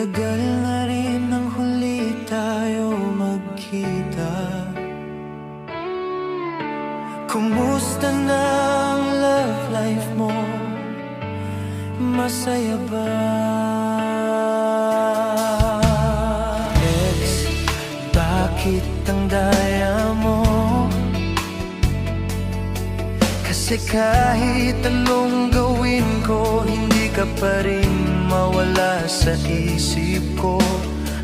Matagal na rin nang huli tayo magkita. Kumusta na ang love life mo? Masaya ba? Ex, bakit ang daya mo? Kasi kahit anong gawin ko, hindi ka pa rin mawala sa isip ko.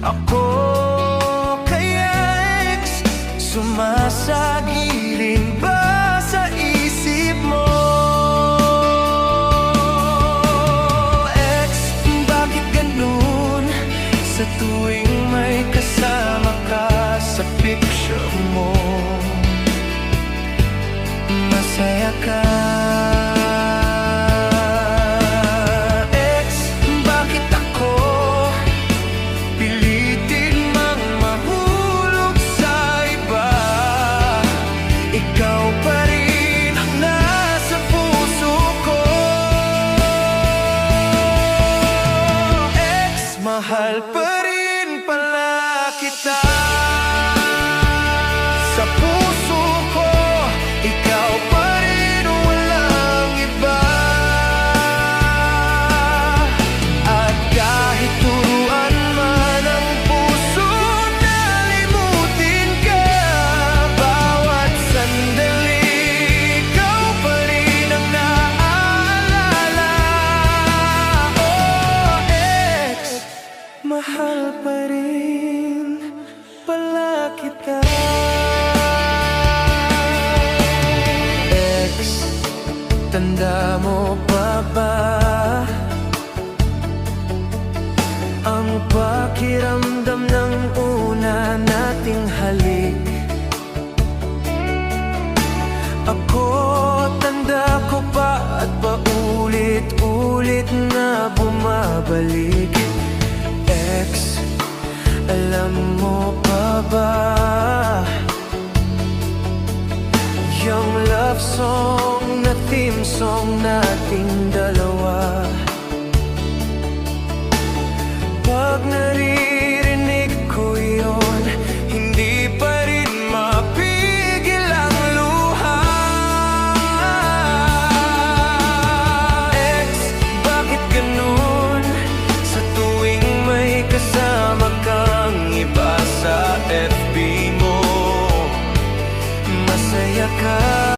Ako kaya ex, sumasagirin ba sa isip mo? Ex, bakit ganun? Sa tuwing may kasama ka sa picture mo, masaya ka. Ex, bakit ako pilitin mang mahulog sa iba? Ikaw pa rin ang nasa puso ko. Ex, mahal pa rin pala kita. Sa puso ko, ikaw pa rin, walang iba. At kahit turuan man ang puso na limutin ka, bawat sandali ikaw pa rin ang naaalala. Oh, ex, mahal pa rin pala kita. Tanda mo pa ba ang pakiramdam ng una nating halik? Ako, tanda ko pa at paulit-ulit na bumabalik. Ex, alam mo pa ba yung love song na theme song nating dalawa? Pag narinig